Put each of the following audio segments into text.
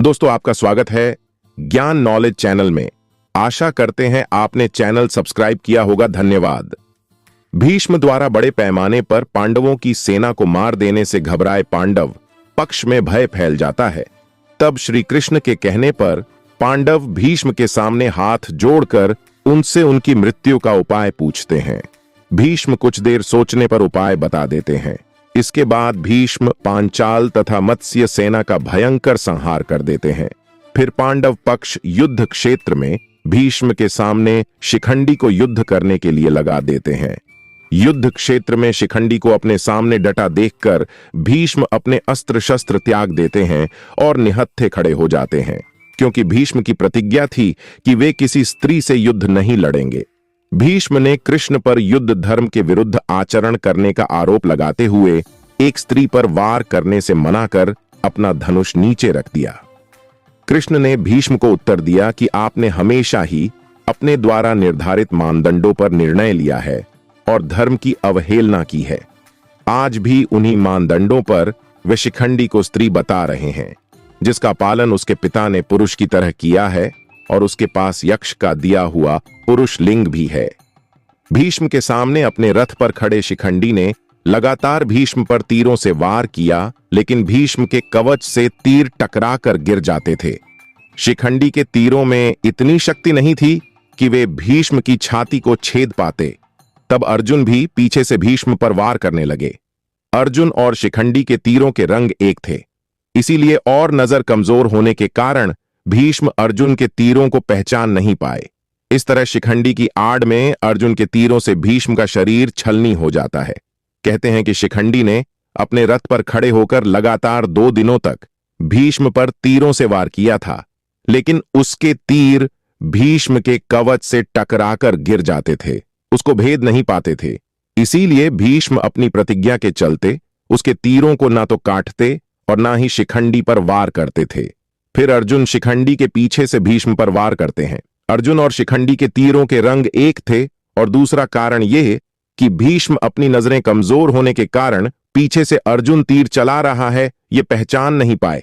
दोस्तों, आपका स्वागत है ज्ञान नॉलेज चैनल में। आशा करते हैं आपने चैनल सब्सक्राइब किया होगा। धन्यवाद। भीष्म द्वारा बड़े पैमाने पर पांडवों की सेना को मार देने से घबराए पांडव पक्ष में भय फैल जाता है। तब श्री कृष्ण के कहने पर पांडव भीष्म के सामने हाथ जोड़कर उनसे उनकी मृत्यु का उपाय पूछते हैं। भीष्म कुछ देर सोचने पर उपाय बता देते हैं। इसके बाद भीष्म पांचाल तथा मत्स्य सेना का भयंकर संहार कर देते हैं। फिर पांडव पक्ष युद्ध क्षेत्र में भीष्म के सामने शिखंडी को युद्ध करने के लिए लगा देते हैं। युद्ध क्षेत्र में शिखंडी को अपने सामने डटा देखकर भीष्म अपने अस्त्र शस्त्र त्याग देते हैं और निहत्थे खड़े हो जाते हैं, क्योंकि भीष्म की प्रतिज्ञा थी कि वे किसी स्त्री से युद्ध नहीं लड़ेंगे। भीष्म ने कृष्ण पर युद्ध धर्म के विरुद्ध आचरण करने का आरोप लगाते हुए एक स्त्री पर वार करने से मना कर अपना धनुष नीचे रख दिया। कृष्ण ने भीष्म को उत्तर दिया कि आपने हमेशा ही अपने द्वारा निर्धारित मानदंडों पर निर्णय लिया है और धर्म की अवहेलना की है। आज भी उन्हीं मानदंडों पर वे शिखंडी को स्त्री बता रहे हैं, जिसका पालन उसके पिता ने पुरुष की तरह किया है और उसके पास यक्ष का दिया हुआ पुरुष लिंग भी है। भीष्म के सामने अपने रथ पर खड़े शिखंडी ने लगातार भीष्म पर तीरों से वार किया, लेकिन भीष्म के कवच से तीर टकराकर गिर जाते थे। शिखंडी के तीरों में इतनी शक्ति नहीं थी कि वे भीष्म की छाती को छेद पाते। तब अर्जुन भी पीछे से भीष्म पर वार करने लगे। अर्जुन और शिखंडी के तीरों के रंग एक थे, इसीलिए और नजर कमजोर होने के कारण भीष्म अर्जुन के तीरों को पहचान नहीं पाए। इस तरह शिखंडी की आड़ में अर्जुन के तीरों से भीष्म का शरीर छलनी हो जाता है। कहते हैं कि शिखंडी ने अपने रथ पर खड़े होकर लगातार 2 दिनों तक भीष्म पर तीरों से वार किया था, लेकिन उसके तीर भीष्म के कवच से टकराकर गिर जाते थे, उसको भेद नहीं पाते थे। इसीलिए भीष्म अपनी प्रतिज्ञा के चलते उसके तीरों को ना तो काटते और ना ही शिखंडी पर वार करते थे। फिर अर्जुन शिखंडी के पीछे से भीष्म पर वार करते हैं। अर्जुन और शिखंडी के तीरों के रंग एक थे और दूसरा कारण यह कि भीष्म अपनी नजरें कमजोर होने के कारण पीछे से अर्जुन तीर चला रहा है ये पहचान नहीं पाए।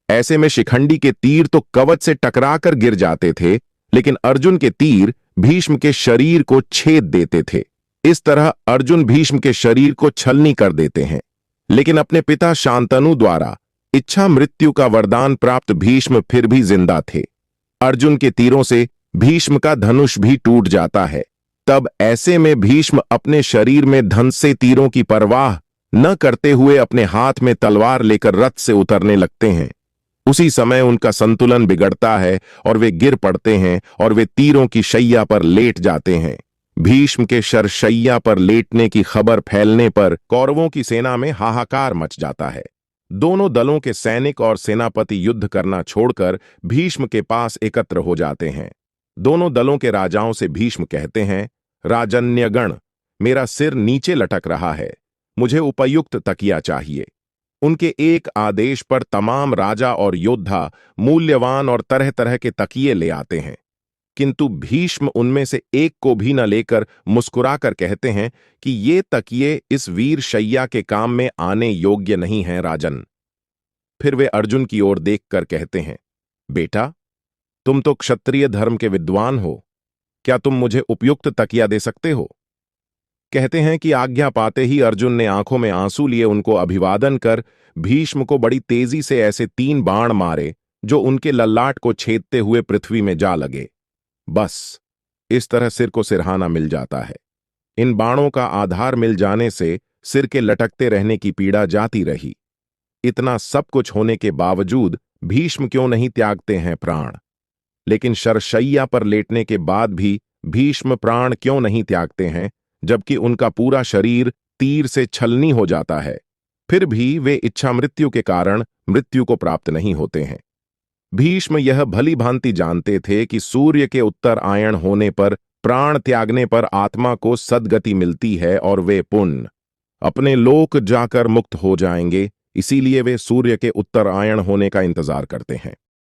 ऐसे में शिखंडी के तीर तो कवच से टकराकर गिर जाते थे, लेकिन अर्जुन के तीर भीष्म के शरीर को छेद देते थे। इस तरह अर्जुन भीष्म के शरीर को छलनी कर देते हैं। लेकिन अपने पिता शांतनु द्वारा इच्छा मृत्यु का वरदान प्राप्त भीष्म फिर भी जिंदा थे। अर्जुन के तीरों से भीष्म का धनुष भी टूट जाता है। तब ऐसे में भीष्म अपने शरीर में धंसे तीरों की परवाह न करते हुए अपने हाथ में तलवार लेकर रथ से उतरने लगते हैं। उसी समय उनका संतुलन बिगड़ता है और वे गिर पड़ते हैं और वे तीरों की शैया पर लेट जाते हैं। भीष्म के शरशैया पर लेटने की खबर फैलने पर कौरवों की सेना में हाहाकार मच जाता है। दोनों दलों के सैनिक और सेनापति युद्ध करना छोड़कर भीष्म के पास एकत्र हो जाते हैं। दोनों दलों के राजाओं से भीष्म कहते हैं, राजन्यगण, मेरा सिर नीचे लटक रहा है, मुझे उपयुक्त तकिया चाहिए। उनके एक आदेश पर तमाम राजा और योद्धा मूल्यवान और तरह तरह के तकिए ले आते हैं, किंतु भीष्म उनमें से एक को भी न लेकर मुस्कुराकर कहते हैं कि ये तकिए इस वीर शैया के काम में आने योग्य नहीं हैं राजन। फिर वे अर्जुन की ओर देखकर कहते हैं, बेटा, तुम तो क्षत्रिय धर्म के विद्वान हो, क्या तुम मुझे उपयुक्त तकिया दे सकते हो? कहते हैं कि आज्ञा पाते ही अर्जुन ने आंखों में आंसू लिए उनको अभिवादन कर भीष्म को बड़ी तेजी से ऐसे 3 बाण मारे जो उनके ललाट को छेदते हुए पृथ्वी में जा लगे। बस इस तरह सिर को सिरहाना मिल जाता है। इन बाणों का आधार मिल जाने से सिर के लटकते रहने की पीड़ा जाती रही। इतना सब कुछ होने के बावजूद भीष्म क्यों नहीं त्यागते हैं प्राण? लेकिन शरशैया पर लेटने के बाद भी भीष्म प्राण क्यों नहीं त्यागते हैं, जबकि उनका पूरा शरीर तीर से छलनी हो जाता है? फिर भी वे इच्छा मृत्यु के कारण मृत्यु को प्राप्त नहीं होते हैं। भीष्म यह भली भांति जानते थे कि सूर्य के उत्तरायण होने पर प्राण त्यागने पर आत्मा को सद्गति मिलती है और वे पुण्य अपने लोक जाकर मुक्त हो जाएंगे। इसीलिए वे सूर्य के उत्तरायण होने का इंतजार करते हैं।